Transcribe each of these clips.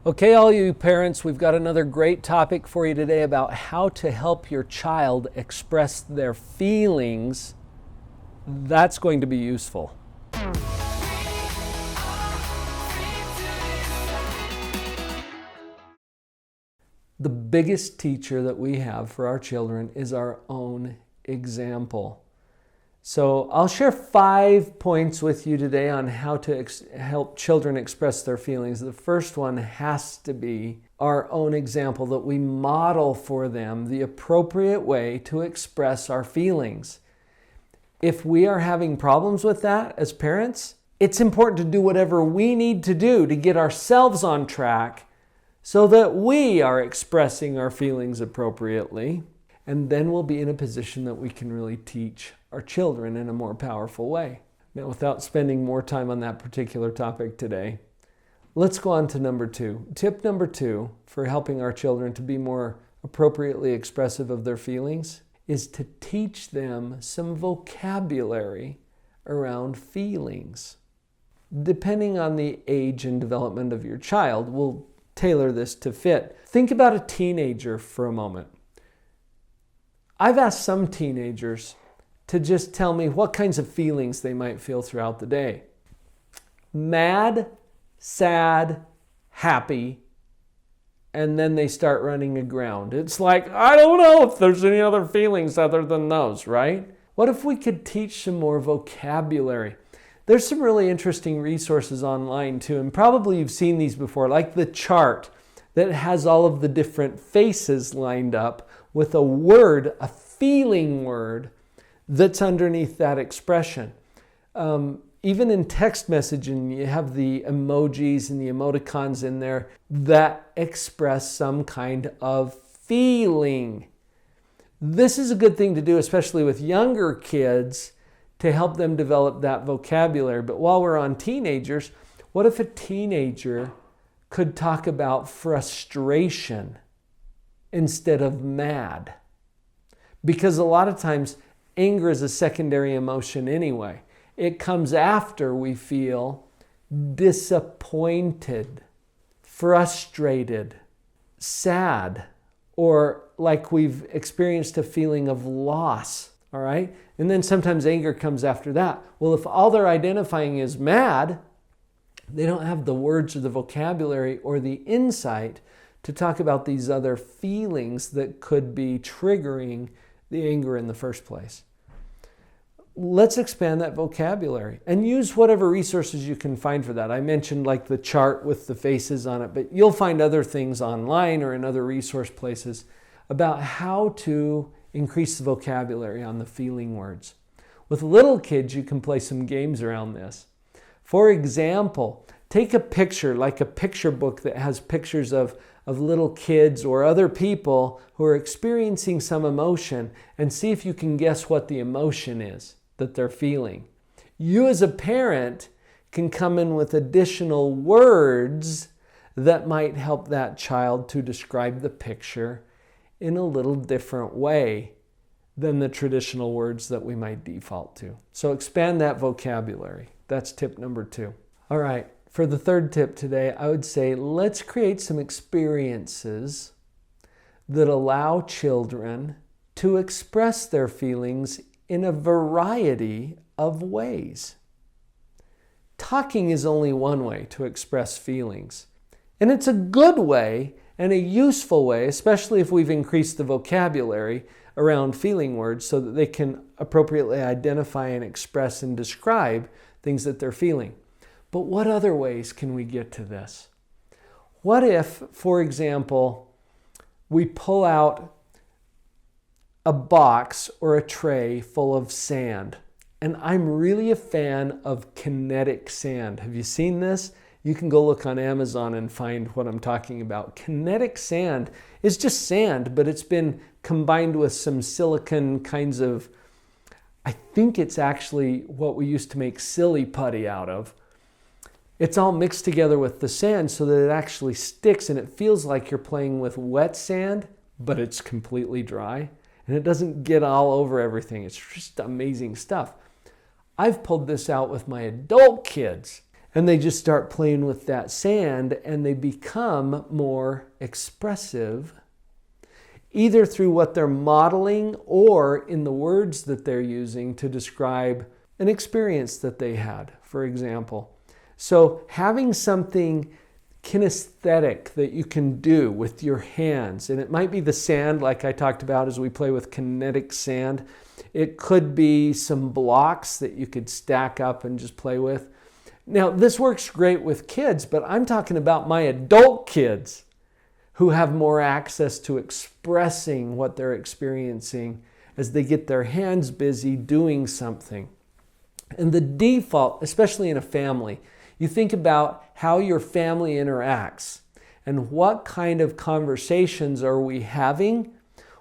Okay, all you parents, we've got another great topic for you today about how to help your child express their feelings. That's going to be useful. The biggest teacher that we have for our children is our own example. So I'll share 5 points with you today on how to help children express their feelings. The first one has to be our own example, that we model for them the appropriate way to express our feelings. If we are having problems with that as parents, it's important to do whatever we need to do to get ourselves on track so that we are expressing our feelings appropriately. And then we'll be in a position that we can really teach our children in a more powerful way. Now, without spending more time on that particular topic today, let's go on to number 2. Tip number 2 for helping our children to be more appropriately expressive of their feelings is to teach them some vocabulary around feelings. Depending on the age and development of your child, we'll tailor this to fit. Think about a teenager for a moment. I've asked some teenagers to just tell me what kinds of feelings they might feel throughout the day. Mad, sad, happy, and then they start running aground. It's like, I don't know if there's any other feelings other than those, right? What if we could teach some more vocabulary? There's some really interesting resources online too, and probably you've seen these before, like the chart that has all of the different faces lined up with a word, a feeling word, that's underneath that expression. Even in text messaging, you have the emojis and the emoticons in there that express some kind of feeling. This is a good thing to do, especially with younger kids, to help them develop that vocabulary. But while we're on teenagers, what if a teenager could talk about frustration instead of mad? Because a lot of times, anger is a secondary emotion anyway. It comes after we feel disappointed, frustrated, sad, or like we've experienced a feeling of loss, all right? And then sometimes anger comes after that. Well, if all they're identifying is mad, they don't have the words or the vocabulary or the insight to talk about these other feelings that could be triggering the anger in the first place. Let's expand that vocabulary and use whatever resources you can find for that. I mentioned like the chart with the faces on it, but you'll find other things online or in other resource places about how to increase the vocabulary on the feeling words. With little kids, you can play some games around this. For example, take a picture, like a picture book that has pictures of little kids or other people who are experiencing some emotion, and see if you can guess what the emotion is that they're feeling. You as a parent can come in with additional words that might help that child to describe the picture in a little different way than the traditional words that we might default to. So expand that vocabulary. That's tip number 2. All right. For the third tip today, I would say let's create some experiences that allow children to express their feelings in a variety of ways. Talking is only one way to express feelings. And it's a good way and a useful way, especially if we've increased the vocabulary around feeling words so that they can appropriately identify and express and describe things that they're feeling. But what other ways can we get to this? What if, for example, we pull out a box or a tray full of sand? And I'm really a fan of kinetic sand. Have you seen this? You can go look on Amazon and find what I'm talking about. Kinetic sand is just sand, but it's been combined with some silicone kinds of, I think it's actually what we used to make silly putty out of. It's all mixed together with the sand so that it actually sticks and it feels like you're playing with wet sand, but it's completely dry and it doesn't get all over everything. It's just amazing stuff. I've pulled this out with my adult kids And they just start playing with that sand and they become more expressive, either through what they're modeling or in the words that they're using to describe an experience that they had, for example. So having something kinesthetic that you can do with your hands, and it might be the sand like I talked about as we play with kinetic sand. It could be some blocks that you could stack up and just play with. Now, this works great with kids, but I'm talking about my adult kids who have more access to expressing what they're experiencing as they get their hands busy doing something. And the default, especially in a family, you think about how your family interacts and what kind of conversations are we having.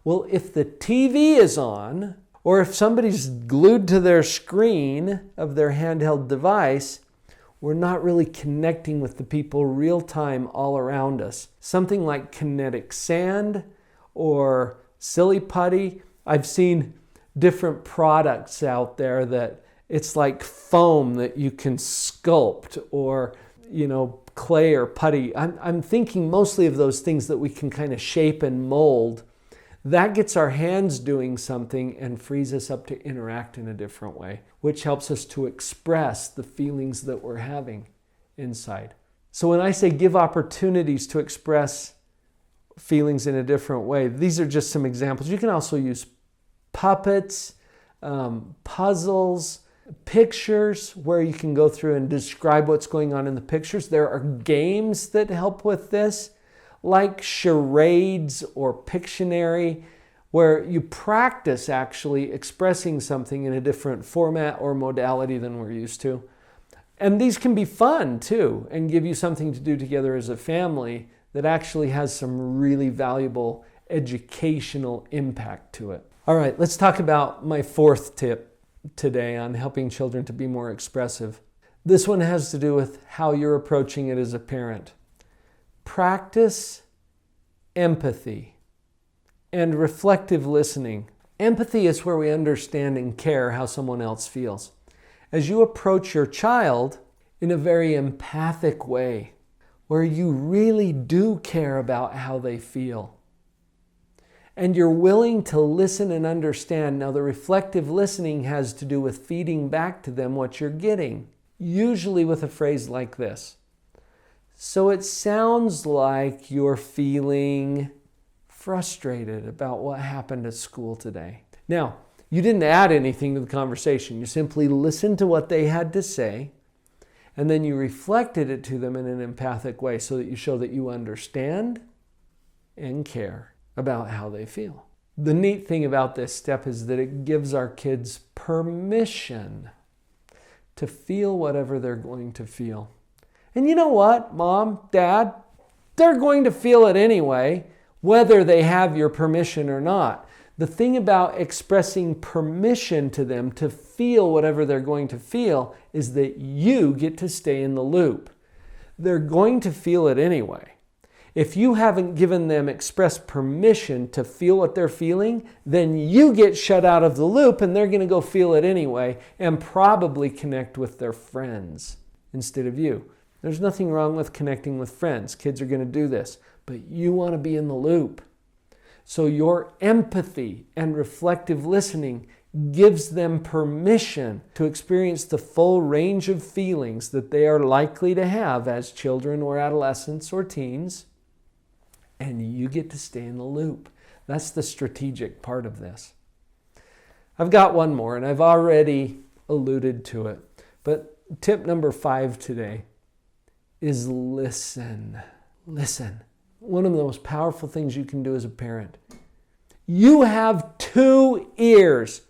Well, if the TV is on, or if somebody's glued to their screen of their handheld device, we're not really connecting with the people real time all around us. Something like kinetic sand or silly putty. I've seen different products out there that it's like foam that you can sculpt, or, clay or putty. I'm thinking mostly of those things that we can kind of shape and mold. That gets our hands doing something and frees us up to interact in a different way, which helps us to express the feelings that we're having inside. So when I say give opportunities to express feelings in a different way, these are just some examples. You can also use puppets, puzzles, pictures where you can go through and describe what's going on in the pictures. There are games that help with this, like charades or Pictionary, where you practice actually expressing something in a different format or modality than we're used to. And these can be fun too, and give you something to do together as a family that actually has some really valuable educational impact to it. All right, let's talk about my fourth tip today on helping children to be more expressive. This one has to do with how you're approaching it as a parent. Practice empathy and reflective listening. Empathy is where we understand and care how someone else feels. As you approach your child in a very empathic way, where you really do care about how they feel, and you're willing to listen and understand. Now, the reflective listening has to do with feeding back to them what you're getting, usually with a phrase like this. So it sounds like you're feeling frustrated about what happened at school today. Now, you didn't add anything to the conversation. You simply listened to what they had to say, and then you reflected it to them in an empathic way so that you show that you understand and care about how they feel. The neat thing about this step is that it gives our kids permission to feel whatever they're going to feel. And you know what, Mom, Dad? They're going to feel it anyway, whether they have your permission or not. The thing about expressing permission to them to feel whatever they're going to feel is that you get to stay in the loop. They're going to feel it anyway. If you haven't given them express permission to feel what they're feeling, then you get shut out of the loop and they're going to go feel it anyway and probably connect with their friends instead of you. There's nothing wrong with connecting with friends. Kids are going to do this, but you want to be in the loop. So your empathy and reflective listening gives them permission to experience the full range of feelings that they are likely to have as children or adolescents or teens, and you get to stay in the loop. That's the strategic part of this. I've got one more, and I've already alluded to it, but tip number 5 today is listen. Listen. One of the most powerful things you can do as a parent. You have 2 ears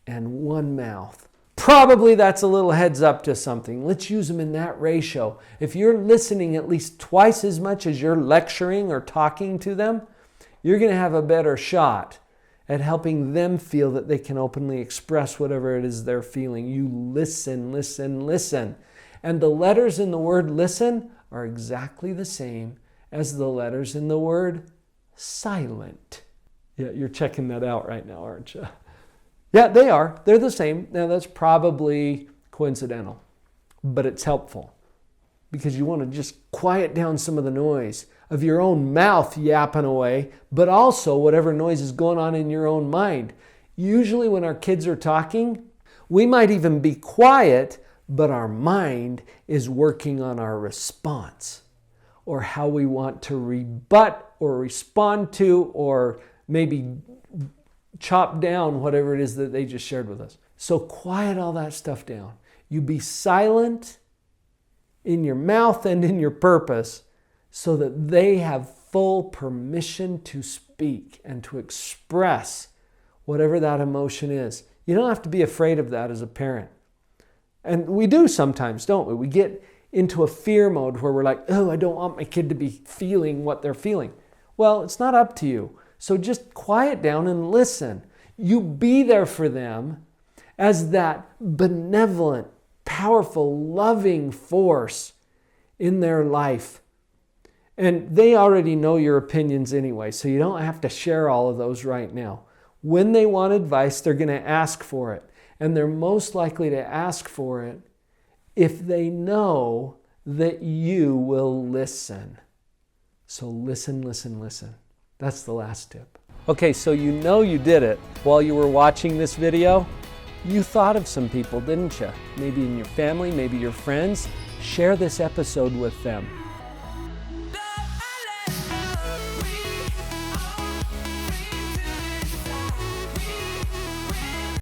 and 1 mouth. Probably that's a little heads up to something. Let's use them in that ratio. If you're listening at least twice as much as you're lecturing or talking to them, you're going to have a better shot at helping them feel that they can openly express whatever it is they're feeling. You listen, listen, listen. And the letters in the word listen are exactly the same as the letters in the word silent. Yeah, you're checking that out right now, aren't you? Yeah, they are. They're the same. Now, that's probably coincidental, but it's helpful. because you want to just quiet down some of the noise of your own mouth yapping away, but also whatever noise is going on in your own mind. Usually when our kids are talking, we might even be quiet, but our mind is working on our response or how we want to rebut or respond to or maybe chop down whatever it is that they just shared with us. So quiet all that stuff down. You be silent in your mouth and in your purpose so that they have full permission to speak and to express whatever that emotion is. You don't have to be afraid of that as a parent. And we do sometimes, don't we? We get into a fear mode where we're like, oh, I don't want my kid to be feeling what they're feeling. Well, it's not up to you. So just quiet down and listen. You be there for them as that benevolent, powerful, loving force in their life. And they already know your opinions anyway, so you don't have to share all of those right now. When they want advice, they're going to ask for it. And they're most likely to ask for it if they know that you will listen. So listen, listen, listen. That's the last tip. Okay, so you know you did it while you were watching this video. You thought of some people, didn't you? Maybe in your family, maybe your friends. Share this episode with them.